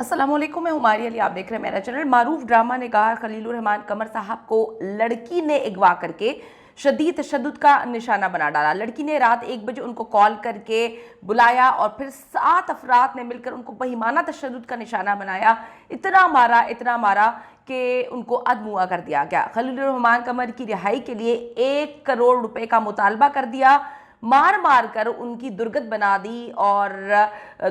अस्सलाम वालेकुम, मैं हुमारी अली, आप देख रहे हैं मेरा चैनल। मारूफ ड्रामा निगार खलीलुर रहमान कमर साहब को लड़की ने अगवा करके शदीद तशद्दुद का निशाना बना डाला। लड़की ने रात 1 बजे उनको कॉल करके बुलाया और फिर 7 अफराद ने मिलकर उनको बहिमाना तशद्दुद का निशाना बनाया। इतना मारा कि उनको अधमुआ कर दिया गया। खलीलुर रहमान कमर की रिहाई के लिए 1 करोड़ रुपए का मुतालबा कर दिया। मार कर उनकी दुर्गत बना दी। और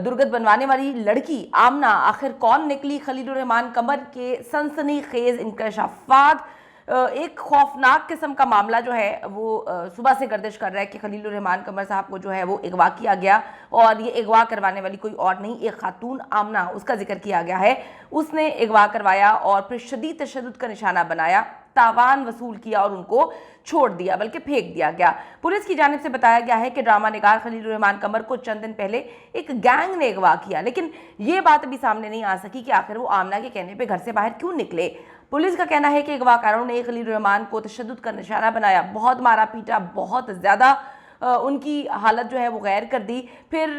दुर्गत बनवाने वाली लड़की आमना आखिर कौन निकली? खलीलुर रहमान कमर के सनसनीखेज इंकशाफात। एक खौफनाक किस्म का मामला जो है वो सुबह से गर्दिश कर रहा है कि खलीलुर रहमान कमर साहब को जो है वो अगवा किया गया। और ये अगवा करवाने वाली कोई और नहीं, एक खातून आमना, उसका जिक्र किया गया है। उसने अगवा करवाया और फिर शदीद तशद्दुद का निशाना बनाया, तावान वसूल किया और उनको छोड़ दिया, बल्कि फेंक दिया गया। पुलिस की जानिब से बताया गया है कि ड्रामा निगार खलीलुर रहमान कमर को चंद दिन पहले एक गैंग ने अगवा किया, लेकिन ये बात अभी सामने नहीं आ सकी कि आखिर वो आमना के कहने पे घर से बाहर क्यों निकले। पुलिस का कहना है कि अगवाकारों ने खलीलुर रहमान को तशद्दुद का निशाना बनाया, बहुत मारा पीटा, बहुत ज़्यादा उनकी हालत जो है वो गैर कर दी, फिर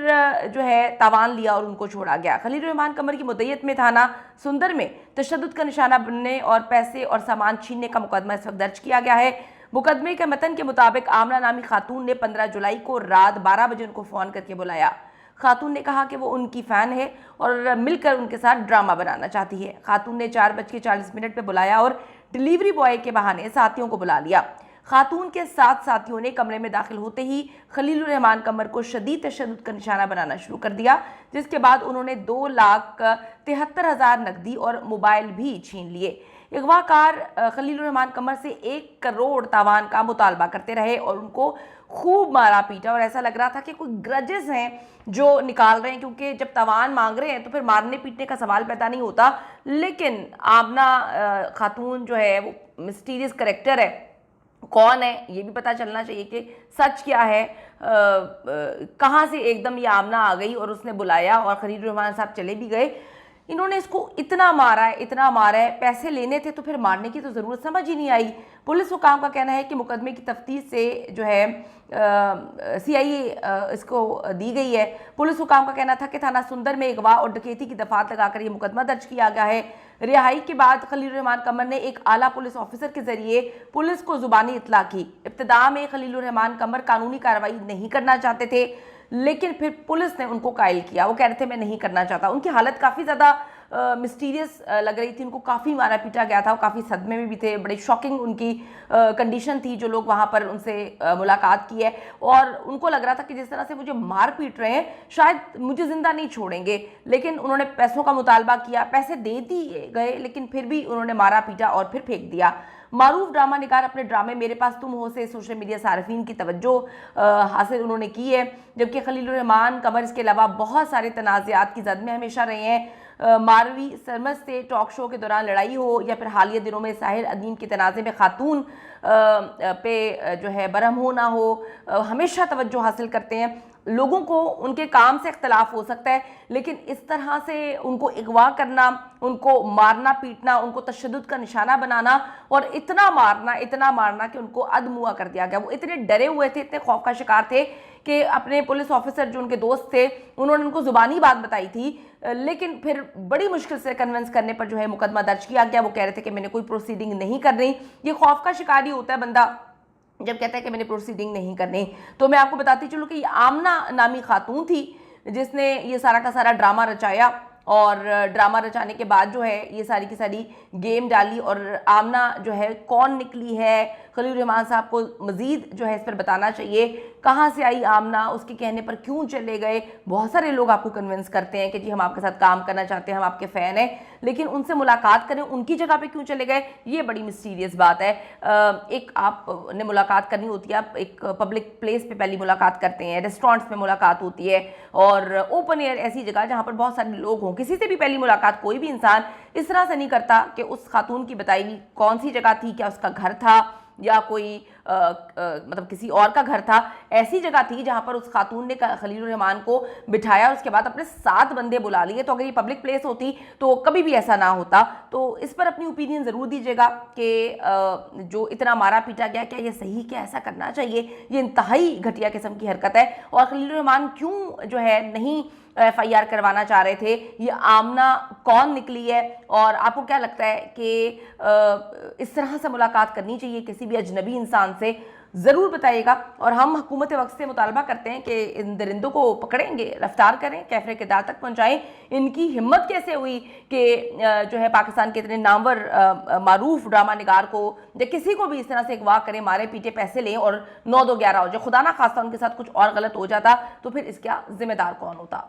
जो है तावान लिया और उनको छोड़ा गया। खलीलुर रहमान कमर की मुद्दईयत में थाना सुंदर में तशद्दुद का निशाना बनने और पैसे और सामान छीनने का मुकदमा इस वक्त दर्ज किया गया है। मुकदमे के मतन के मुताबिक आमना नामी खातून ने 15 जुलाई को रात 12 बजे उनको फ़ोन करके बुलाया। खातून ने कहा कि वो उनकी फ़ैन है और मिलकर उनके साथ ड्रामा बनाना चाहती है। खातून ने 4:40 पे बुलाया और डिलीवरी बॉय के बहाने साथियों को बुला लिया। खातून के 7 साथियों ने कमरे में दाखिल होते ही खलीलुर रहमान कमर को शदीद तशद्दुद का निशाना बनाना शुरू कर दिया, जिसके बाद उन्होंने 2,73,000 नकदी और मोबाइल भी छीन लिए। अगवाकार खलीलुर रहमान कमर से 1 करोड़ तावान का मुतालबा करते रहे और उनको खूब मारा पीटा। और ऐसा लग रहा था कि कोई ग्रजेस हैं जो निकाल रहे हैं, क्योंकि जब तावान मांग रहे हैं तो फिर मारने पीटने का सवाल पैदा नहीं होता। लेकिन आमना खातून जो है वो मिस्टीरियस करेक्टर है, कौन है ये भी पता चलना चाहिए कि सच क्या है। कहाँ से एकदम ये आमना आ गई और उसने बुलाया और खलीलुर रहमान साहब चले भी गए। इन्होंने इसको इतना मारा है, पैसे लेने थे तो फिर मारने की तो ज़रूरत समझ ही नहीं आई। पुलिस हुकाम का कहना है कि मुकदमे की तफ्तीश से जो है CIA इसको दी गई है। पुलिस हुकाम का कहना था कि थाना सुंदर में अगवा और डकैती की दफात लगाकर ये मुकदमा दर्ज किया गया है। रिहाई के बाद खलीलुर रहमान कमर ने एक आला पुलिस ऑफिसर के जरिए पुलिस को जुबानी इतला की। इब्तिदा में खलीलुर रहमान कमर कानूनी कार्रवाई नहीं करना चाहते थे, लेकिन फिर पुलिस ने उनको कायल किया। वो कह रहे थे मैं नहीं करना चाहता। उनकी हालत काफ़ी ज़्यादा मिस्टीरियस लग रही थी, उनको काफ़ी मारा पीटा गया था, वो काफ़ी सदमे में भी थे, बड़ी शॉकिंग उनकी कंडीशन थी। जो लोग वहाँ पर उनसे मुलाकात की है और उनको लग रहा था कि जिस तरह से मुझे मार पीट रहे हैं शायद मुझे ज़िंदा नहीं छोड़ेंगे। लेकिन उन्होंने पैसों का मुतालबा किया, पैसे दे दिए गए, लेकिन फिर भी उन्होंने मारा पीटा और फिर फेंक दिया। मारूफ ड्रामा निगार अपने ड्रामे मेरे पास तुम हो से सोशल मीडिया सार्फिन की तवज्जो हासिल उन्होंने की है, जबकि खलीलुर रहमान कमर इसके अलावा बहुत सारे तनाज़ात की जद में हमेशा रहे हैं। मारवी सरमद से टॉक शो के दौरान लड़ाई हो या फिर हालिया दिनों में साहिर अदीम के तनाज़े में खातून पे जो है बरहम हो ना हो, हमेशा तवज्जो हासिल करते हैं। लोगों को उनके काम से इख्तलाफ हो सकता है, लेकिन इस तरह से उनको अगवा करना, उनको मारना पीटना, उनको तशद्दुद का निशाना बनाना और इतना मारना कि उनको अधमुआ कर दिया गया। वो इतने डरे हुए थे, इतने खौफ का शिकार थे कि अपने पुलिस ऑफिसर जो उनके दोस्त थे उन्होंने उनको ज़ुबानी बात बताई थी, लेकिन फिर बड़ी मुश्किल से कन्विंस करने पर जो है मुकदमा दर्ज किया गया। वो कह रहे थे कि मैंने कोई प्रोसीडिंग नहीं करनी। ये खौफ का शिकार ही होता है बंदा जब कहता है कि मैंने प्रोसीडिंग नहीं करनी। तो मैं आपको बताती चलूँ कि आमना नामी खातून थी जिसने ये सारा का सारा ड्रामा रचाया और ड्रामा रचाने के बाद जो है ये सारी की सारी गेम डाली। और आमना जो है कौन निकली है, खलीलुर रहमान साहब को मज़ीद जो है इस पर बताना चाहिए, कहाँ से आई आमना, उसके कहने पर क्यों चले गए। बहुत सारे लोग आपको कन्विंस करते हैं कि जी हम आपके साथ काम करना चाहते हैं, हम आपके फ़ैन हैं, लेकिन उनसे मुलाकात करें, उनकी जगह पे क्यों चले गए, ये बड़ी मिस्टीरियस बात है। एक आपने मुलाकात करनी होती है, आप एक पब्लिक प्लेस पे पहली मुलाकात करते हैं, रेस्टोरेंट्स में मुलाकात होती है और ओपन एयर ऐसी जगह जहाँ पर बहुत सारे लोग हों। किसी से भी पहली मुलाकात कोई भी इंसान इस तरह से नहीं करता कि उस खातून की बताई हुई कौन सी जगह थी, क्या उसका घर था या कोई मतलब किसी और का घर था। ऐसी जगह थी जहां पर उस खातून ने खलीलुर रहमान को बिठाया और उसके बाद अपने 7 बंदे बुला लिए। तो अगर ये पब्लिक प्लेस होती तो कभी भी ऐसा ना होता। तो इस पर अपनी ओपिनियन ज़रूर दीजिएगा कि जो इतना मारा पीटा गया, क्या ये सही, क्या ऐसा करना चाहिए? ये इंतहाई घटिया किस्म की हरकत है। और खलीलुर रहमान क्यों जो है नहीं FIR करवाना चाह रहे थे। ये आमना कौन निकली है और आपको क्या लगता है कि इस तरह से मुलाकात करनी चाहिए किसी भी अजनबी इंसान से? ज़रूर बताइएगा। और हम हुकूमत वक्त से मुतालबा करते हैं कि इन दरिंदों को पकड़ेंगे, गिरफ्तार करें, कैफरे किरदार तक पहुँचाएँ। इनकी हिम्मत कैसे हुई कि जो है पाकिस्तान के इतने नामवर मारूफ ड्रामा निगार को या किसी को भी इस तरह से अगवा करें, मारे पीटे, पैसे लें और 9 2 11 हो जाए। खुदा ना खास्ता उनके साथ कुछ और गलत हो जाता तो फिर इसका जिम्मेदार कौन होता?